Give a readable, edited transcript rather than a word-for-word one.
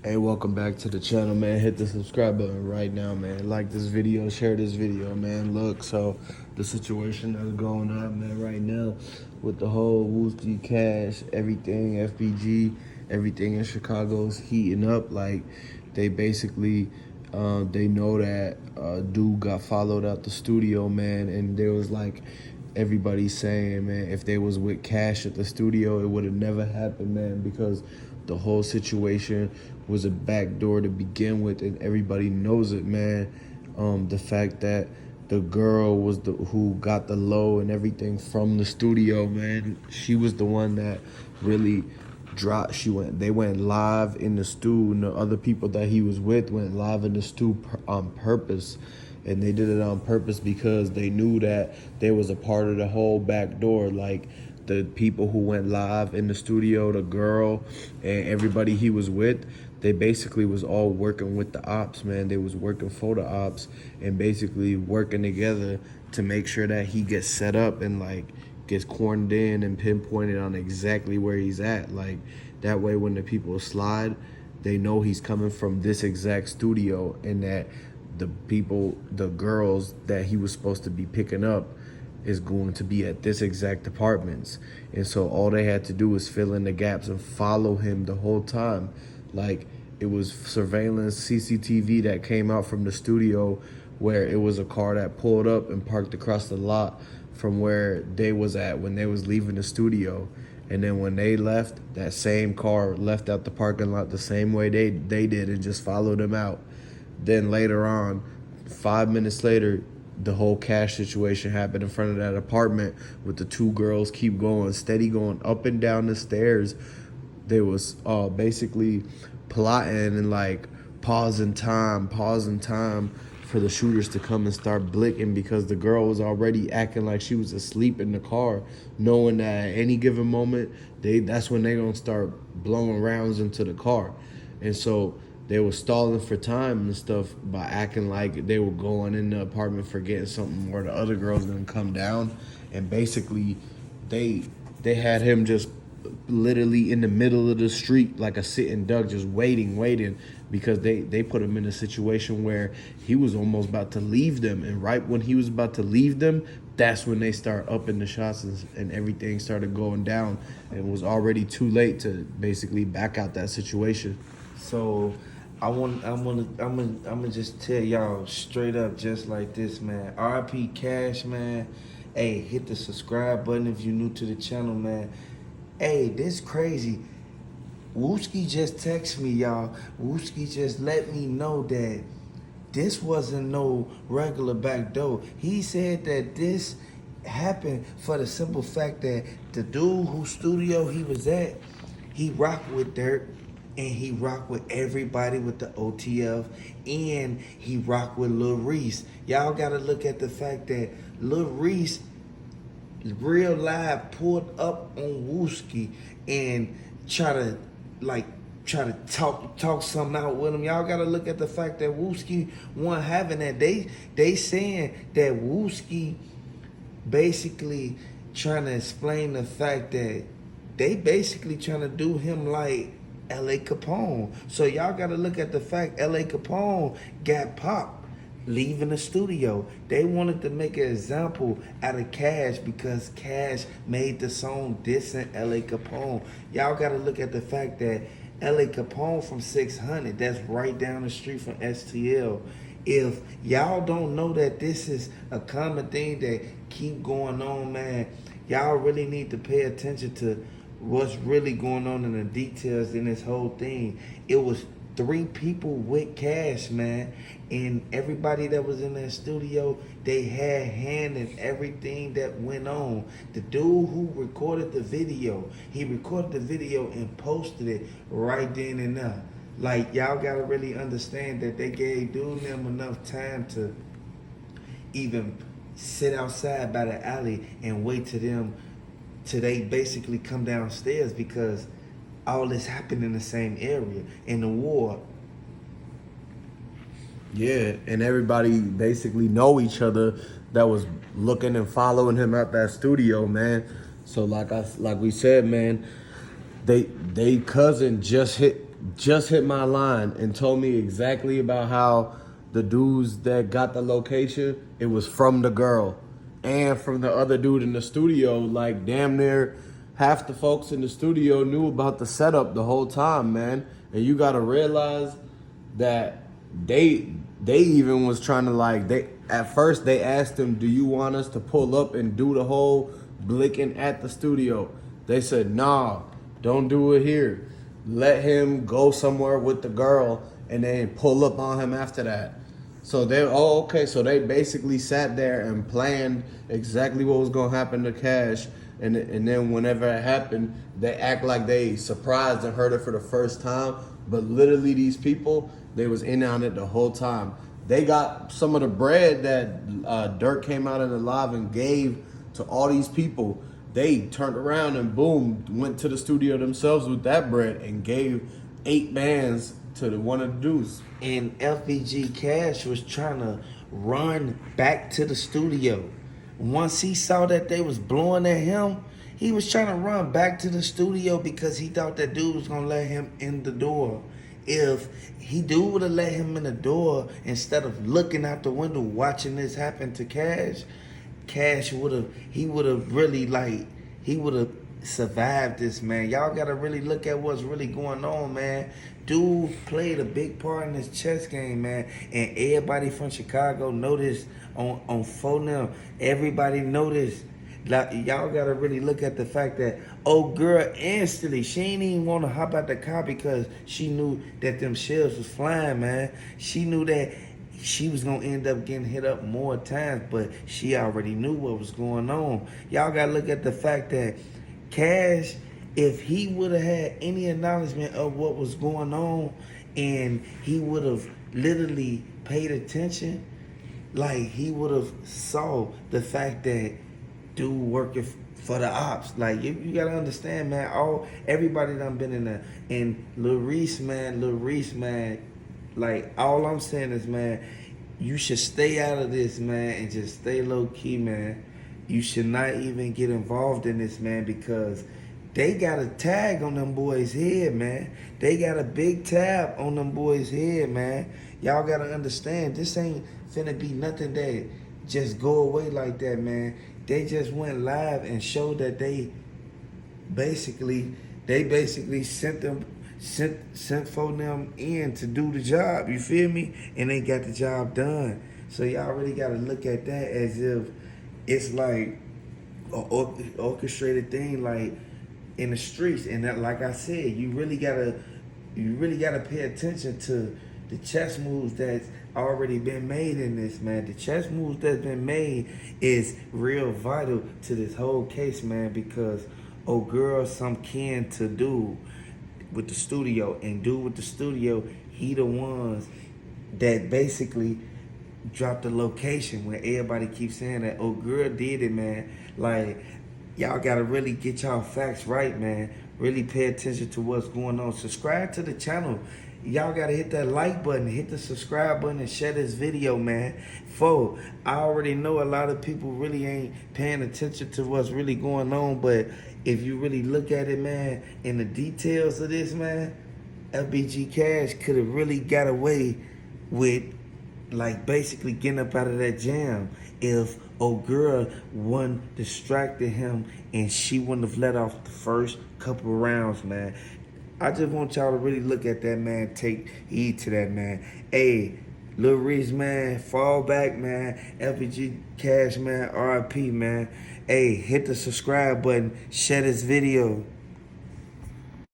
Hey, welcome back to the channel, man. Hit the subscribe button right now, man. Like this video, share this video, man. Look, so the situation that's going on, man, right now with the whole Wooski Cash, everything, Fbg, everything in Chicago's heating up. Like, they basically, they know that dude got followed out the studio, man, and there was like, everybody saying, man, if they was with Cash at the studio, it would have never happened, man, because the whole situation was a backdoor to begin with, and everybody knows it, man. The fact that the girl was the who got the low and everything from the studio, man. She was the one that really dropped. They went live in the stew, and the other people that he was with went live in the stew on purpose. And they did it on purpose because they knew that they was a part of the whole back door. Like, the people who went live in the studio, the girl, and everybody he was with, they basically was all working with the ops, man. They was working for the ops and basically working together to make sure that he gets set up and like gets cornered in and pinpointed on exactly where he's at. Like, that way when the people slide, they know he's coming from this exact studio, and that the girls that he was supposed to be picking up is going to be at this exact apartments. And so all they had to do was fill in the gaps and follow him the whole time. Like, it was surveillance CCTV that came out from the studio where it was a car that pulled up and parked across the lot from where they was at when they was leaving the studio. And then when they left, that same car left out the parking lot the same way they did and just followed them out. Then later on, 5 minutes later, the whole Cash situation happened in front of that apartment with the two girls keep going, steady going up and down the stairs. They was basically plotting and like pausing time for the shooters to come and start blicking, because the girl was already acting like she was asleep in the car, knowing that at any given moment, that's when they gonna start blowing rounds into the car. And so they were stalling for time and stuff by acting like they were going in the apartment forgetting something, where the other girls gonna come down. And basically they had him just literally in the middle of the street like a sitting duck, just waiting, because they put him in a situation where he was almost about to leave them. And right when he was about to leave them, that's when they start upping the shots, and everything started going down, and it was already too late to basically back out that situation. So I'm gonna just tell y'all straight up, just like this, man. RP Cash, man. Hey, hit the subscribe button if you're new to the channel, man. Hey, this crazy. Wooski just texted me, y'all. Wooski just let me know that this wasn't no regular backdoor. He said that this happened for the simple fact that the dude whose studio he was at, he rocked with Durk, and he rocked with everybody with the OTF, and he rocked with Lil Reese. Y'all gotta look at the fact that Lil Reese real live pulled up on Wooski and try to talk something out with him. Y'all gotta look at the fact that Wooski wasn't having that. They saying that Wooski basically trying to explain the fact that they basically trying to do him like L.A. Capone. So y'all gotta look at the fact L.A. Capone got popped leaving the studio. They wanted to make an example out of Cash because Cash made the song dissing L.A. Capone. Y'all gotta look at the fact that L.A. Capone from 600, that's right down the street from STL. If y'all don't know that this is a common thing that keep going on, man, y'all really need to pay attention to what's really going on in the details in this whole thing. It was 3 people with Cash, man, and everybody that was in that studio, they had hand in everything that went on. The dude who recorded the video, he recorded the video and posted it right then and there. Like, y'all gotta really understand that they gave dude them enough time to even sit outside by the alley and wait till they basically come downstairs, because all this happened in the same area in the war. Yeah, and everybody basically know each other that was looking and following him at that studio, man. So like we said, man, they cousin just hit just hit my line and told me exactly about how the dudes that got the location, it was from the girl and from the other dude in the studio. Like damn near half the folks in the studio knew about the setup the whole time, man. And you gotta realize that they even was trying to like they at first they asked him, do you want us to pull up and do the whole blicking at the studio? They said, nah, don't do it here. Let him go somewhere with the girl and then pull up on him after that. So okay. So they basically sat there and planned exactly what was gonna happen to Cash, and then whenever it happened, they act like they surprised and heard it for the first time. But literally, these people, they was in on it the whole time. They got some of the bread that Durk came out in the live and gave to all these people. They turned around and boom, went to the studio themselves with that bread and gave 8 bands to the one of the dudes. And Fbg Cash was trying to run back to the studio. Once he saw that they was blowing at him, he was trying to run back to the studio because he thought that dude was gonna let him in the door. If he dude would have let him in the door instead of looking out the window watching this happen to Cash, Cash would have survived this, man. Y'all gotta really look at what's really going on, man. Dude played a big part in this chess game, man. And everybody from Chicago noticed on phone. Everybody noticed. Like, y'all gotta really look at the fact that old girl instantly, she ain't even want to hop out the car because she knew that them shells was flying, man. She knew that she was gonna end up getting hit up more times, but she already knew what was going on. Y'all gotta look at the fact that Cash, if he would have had any acknowledgement of what was going on and he would have literally paid attention, like he would have saw the fact that dude working for the ops. Like you gotta understand, man. Everybody done been in there. And Lil Reese, man. Like all I'm saying is, man, you should stay out of this, man, and just stay low key, man. You should not even get involved in this, man, because they got a tag on them boys' head, man. They got a big tab on them boys' head, man. Y'all gotta understand, this ain't finna be nothing that just go away like that, man. They just went live and showed that they basically sent for them in to do the job. You feel me? And they got the job done. So y'all really gotta look at that as if it's like an orchestrated thing, like in the streets. And that, like I said, you really gotta pay attention to the chess moves that's already been made in this, man. The chess moves that's been made is real vital to this whole case, man, because old girl some kin to do with the studio, and dude with the studio, he the ones that basically dropped the location when everybody keeps saying that old girl did it, man. Like, y'all gotta really get y'all facts right, man. Really pay attention to what's going on. Subscribe to the channel. Y'all gotta hit that like button, hit the subscribe button, and share this video, man. I already know a lot of people really ain't paying attention to what's really going on, but if you really look at it, man, in the details of this, man, Fbg Cash could have really got away with, like, basically getting up out of that jam if old girl wouldn't distracted him and she wouldn't have let off the first couple of rounds, man. I just want y'all to really look at that, man. Take heed to that, man. Hey, Lil Reese, man, fall back, man. Fbg Cash, man, RIP, man. Hey, hit the subscribe button. Share this video.